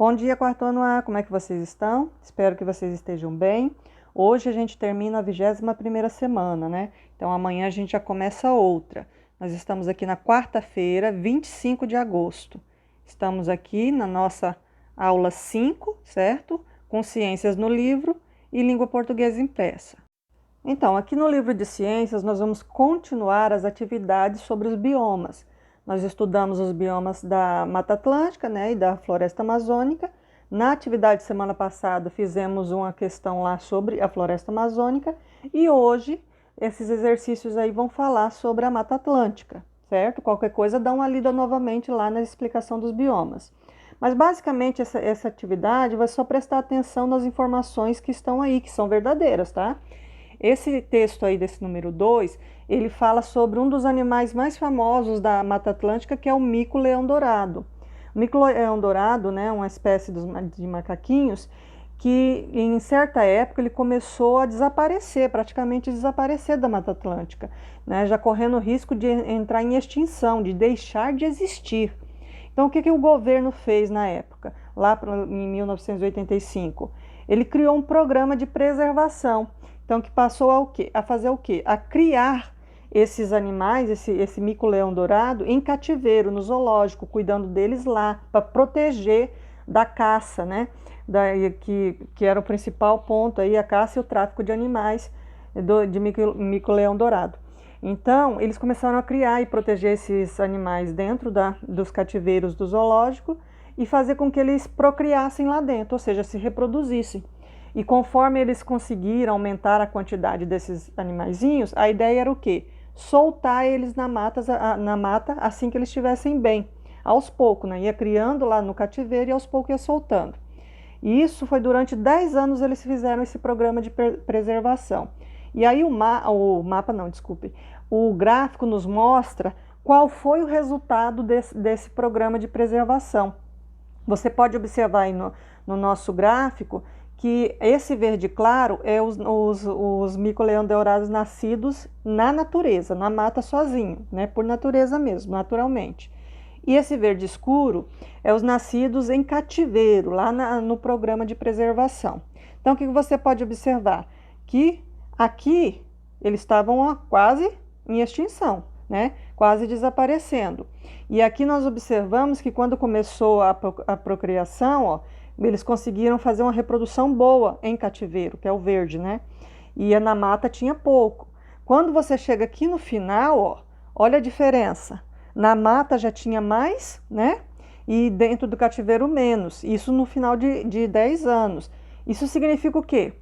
Bom dia, quarto ano A, como é que vocês estão? Espero que vocês estejam bem. Hoje a gente termina a 21ª semana, né? Então amanhã a gente já começa outra. Nós estamos aqui na quarta-feira, 25 de agosto. Estamos aqui na nossa aula 5, certo? Com ciências no livro e língua portuguesa impressa. Então, aqui no livro de ciências, nós vamos continuar as atividades sobre os biomas. Nós estudamos os biomas da Mata Atlântica, né, e da Floresta Amazônica. Na atividade semana passada, fizemos uma questão lá sobre a Floresta Amazônica. E hoje, esses exercícios aí vão falar sobre a Mata Atlântica, certo? Qualquer coisa, dá uma lida novamente lá na explicação dos biomas. Mas, basicamente, essa atividade vai só prestar atenção nas informações que estão aí, que são verdadeiras, tá? Esse texto aí desse número 2, ele fala sobre um dos animais mais famosos da Mata Atlântica, que é o mico-leão-dourado. O mico-leão-dourado, né, uma espécie de macaquinhos, que em certa época ele começou a desaparecer, praticamente desaparecer da Mata Atlântica, né, já correndo o risco de entrar em extinção, de deixar de existir. Então, o que o governo fez na época, lá em 1985? Ele criou um programa de preservação. Então, que passou a fazer o quê? A criar esses animais, esse mico-leão-dourado, em cativeiro, no zoológico, cuidando deles lá, para proteger da caça, né? Que era o principal ponto aí, a caça e o tráfico de animais de mico-leão-dourado. Então, eles começaram a criar e proteger esses animais dentro dos cativeiros do zoológico e fazer com que eles procriassem lá dentro, ou seja, se reproduzissem. E conforme eles conseguiram aumentar a quantidade desses animaizinhos, a ideia era o quê? Soltar eles na mata assim que eles estivessem bem. Aos poucos, né? Ia criando lá no cativeiro e aos poucos ia soltando. E isso foi durante 10 anos eles fizeram esse programa de preservação. E aí o gráfico nos mostra qual foi o resultado desse programa de preservação. Você pode observar aí no nosso gráfico que esse verde claro é os mico-leão-dourados nascidos na natureza, na mata sozinho, né? Por natureza mesmo, naturalmente. E esse verde escuro é os nascidos em cativeiro, lá no programa de preservação. Então, o que você pode observar? Que aqui eles estavam quase em extinção, né? Quase desaparecendo. E aqui nós observamos que quando começou a procriação, ó, eles conseguiram fazer uma reprodução boa em cativeiro, que é o verde, né? E na mata tinha pouco. Quando você chega aqui no final, ó, olha a diferença. Na mata já tinha mais, né? E dentro do cativeiro menos. Isso no final de 10 anos. Isso significa o quê?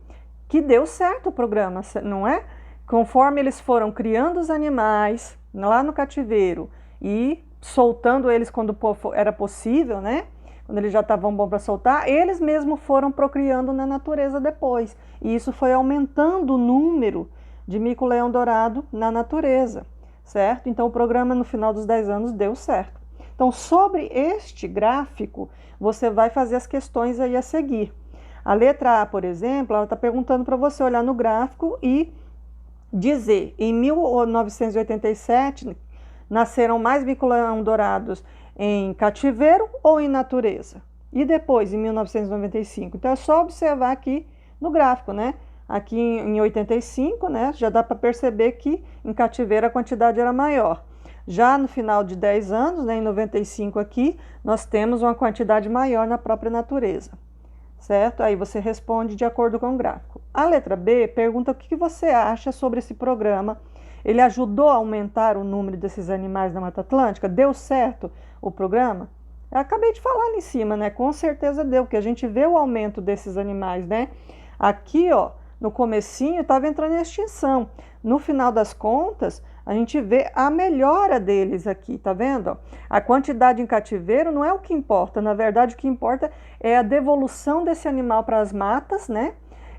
Que deu certo o programa, não é? Conforme eles foram criando os animais lá no cativeiro e soltando eles quando era possível, né? Quando eles já estavam bons para soltar, eles mesmos foram procriando na natureza depois. E isso foi aumentando o número de mico-leão-dourado na natureza, certo? Então o programa no final dos 10 anos deu certo. Então sobre este gráfico, você vai fazer as questões aí a seguir. A letra A, por exemplo, ela está perguntando para você olhar no gráfico e dizer, em 1987, nasceram mais mico-leão-dourados em cativeiro ou em natureza? E depois, em 1995? Então, é só observar aqui no gráfico, né? Aqui em 85, né? Já dá para perceber que em cativeiro a quantidade era maior. Já no final de 10 anos, né, em 95 aqui, nós temos uma quantidade maior na própria natureza, certo? Aí você responde de acordo com o gráfico. A letra B pergunta o que você acha sobre esse programa. Ele ajudou a aumentar o número desses animais na Mata Atlântica? Deu certo o programa? Eu acabei de falar ali em cima, né? Com certeza deu, porque a gente vê o aumento desses animais, né? Aqui, ó, no comecinho estava entrando em extinção. No final das contas, a gente vê a melhora deles aqui, tá vendo? A quantidade em cativeiro não é o que importa. Na verdade, o que importa é a devolução desse animal para as matas, né?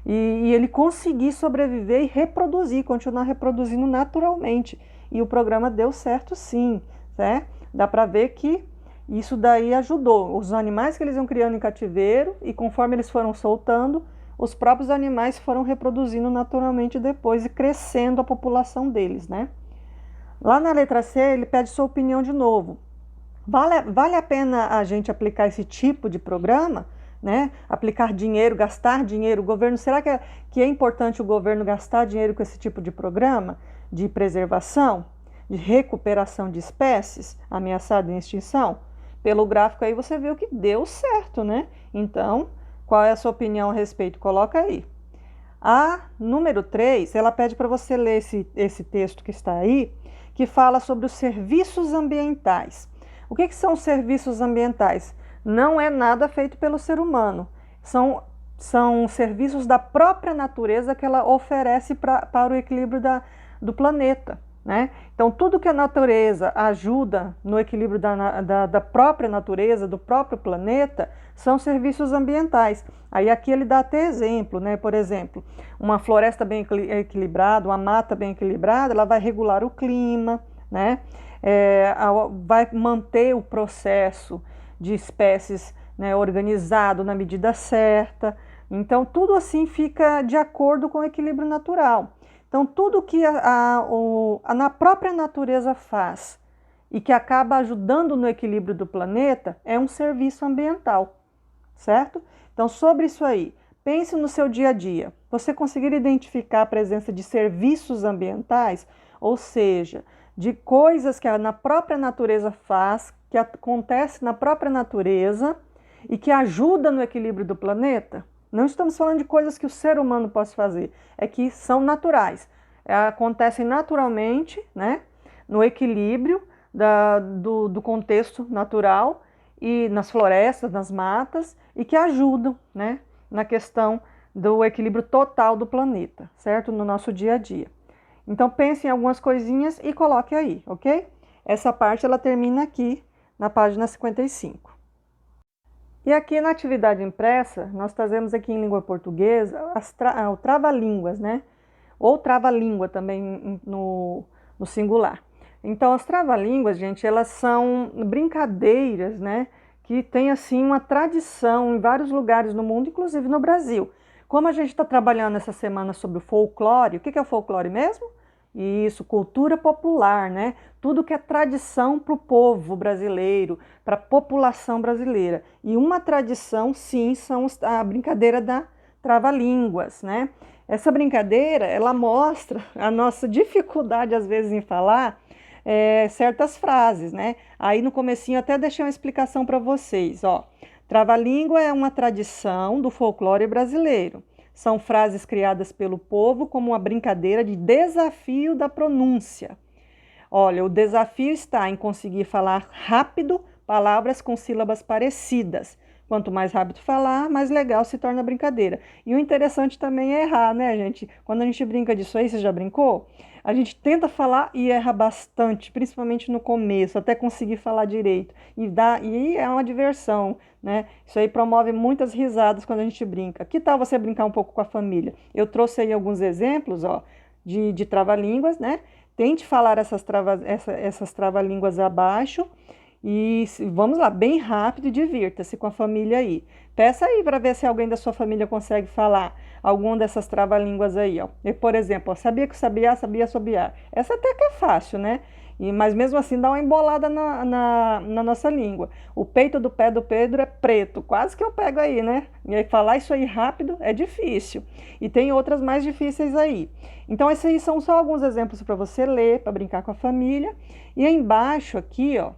E ele conseguir sobreviver e reproduzir, continuar reproduzindo naturalmente. E o programa deu certo sim, né? Dá para ver que isso daí ajudou. Os animais que eles iam criando em cativeiro e conforme eles foram soltando, os próprios animais foram reproduzindo naturalmente depois e crescendo a população deles, né? Lá na letra C, ele pede sua opinião de novo. Vale a pena a gente aplicar esse tipo de programa, né? Aplicar dinheiro, gastar dinheiro. O governo, será que é importante o governo gastar dinheiro com esse tipo de programa de preservação, de recuperação de espécies ameaçadas em extinção? Pelo gráfico aí você viu que deu certo, né? Então, qual é a sua opinião a respeito? Coloca aí. A número 3, ela pede para você ler esse texto que está aí, que fala sobre os serviços ambientais. O que são os serviços ambientais? Não é nada feito pelo ser humano. São serviços da própria natureza que ela oferece para o equilíbrio do planeta, né? Então, tudo que a natureza ajuda no equilíbrio da própria natureza, do próprio planeta, são serviços ambientais. Aí aqui ele dá até exemplo, né? Por exemplo, uma floresta bem equilibrada, uma mata bem equilibrada, ela vai regular o clima, né? Vai manter o processo de espécies, né, organizado na medida certa. Então, tudo assim fica de acordo com o equilíbrio natural. Então, tudo que na própria natureza faz e que acaba ajudando no equilíbrio do planeta é um serviço ambiental, certo? Então, sobre isso aí, pense no seu dia a dia. Você conseguir identificar a presença de serviços ambientais, ou seja, de coisas que na própria natureza faz, que acontece na própria natureza e que ajuda no equilíbrio do planeta? Não estamos falando de coisas que o ser humano possa fazer, é que são naturais, acontecem naturalmente, né, no equilíbrio do contexto natural e nas florestas, nas matas, e que ajudam, né, na questão do equilíbrio total do planeta, certo? No nosso dia a dia. Então pense em algumas coisinhas e coloque aí, ok? Essa parte ela termina aqui na página 55. E aqui na atividade impressa, nós trazemos aqui em língua portuguesa o trava-línguas, né? Ou trava-língua também no singular. Então, as trava-línguas, gente, elas são brincadeiras, né? Que tem, assim, uma tradição em vários lugares no mundo, inclusive no Brasil. Como a gente está trabalhando essa semana sobre o folclore, o que é o folclore mesmo? Isso, cultura popular, né? Tudo que é tradição para o povo brasileiro, para a população brasileira. E uma tradição, sim, são a brincadeira da trava-línguas, né? Essa brincadeira, ela mostra a nossa dificuldade, às vezes, em falar certas frases, né? Aí no comecinho até deixei uma explicação para vocês, ó. Trava-língua é uma tradição do folclore brasileiro. São frases criadas pelo povo como uma brincadeira de desafio da pronúncia. Olha, o desafio está em conseguir falar rápido palavras com sílabas parecidas. Quanto mais rápido falar, mais legal se torna a brincadeira. E o interessante também é errar, né, gente? Quando a gente brinca disso aí, você já brincou? A gente tenta falar e erra bastante, principalmente no começo, até conseguir falar direito. E é uma diversão, né? Isso aí promove muitas risadas quando a gente brinca. Que tal você brincar um pouco com a família? Eu trouxe aí alguns exemplos, ó, de trava-línguas, né? Tente falar essas trava-línguas abaixo e vamos lá, bem rápido e divirta-se com a família aí. Peça aí para ver se alguém da sua família consegue falar alguma dessas trava-línguas aí, ó. E, por exemplo, ó, sabia que sabia, sabia assobiar. Essa até que é fácil, né? Mas mesmo assim dá uma embolada na nossa língua. O peito do pé do Pedro é preto, quase que eu pego aí, né? E aí falar isso aí rápido é difícil. E tem outras mais difíceis aí. Então esses aí são só alguns exemplos para você ler, para brincar com a família. E aí embaixo aqui, ó,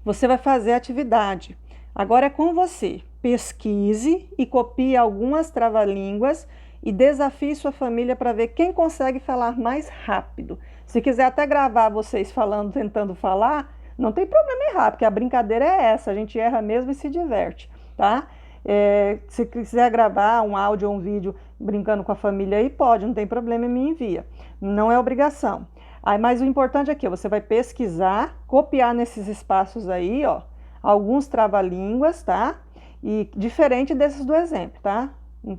você vai fazer a atividade. Agora é com você. Pesquise e copie algumas trava-línguas e desafie sua família para ver quem consegue falar mais rápido. Se quiser até gravar vocês falando, tentando falar, não tem problema errar, porque a brincadeira é essa, a gente erra mesmo e se diverte, tá? Se quiser gravar um áudio ou um vídeo brincando com a família aí, pode, não tem problema, me envia. Não é obrigação. Mas o importante aqui, você vai pesquisar, copiar nesses espaços aí, ó, alguns trava-línguas, tá? E diferente desses do exemplo, tá?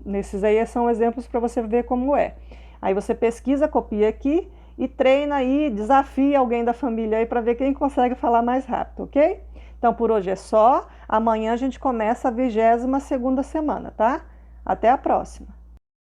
Nesses aí são exemplos para você ver como é. Aí você pesquisa, copia aqui e treina aí, desafia alguém da família aí para ver quem consegue falar mais rápido, ok? Então por hoje é só. Amanhã a gente começa a 22ª semana, tá? Até a próxima!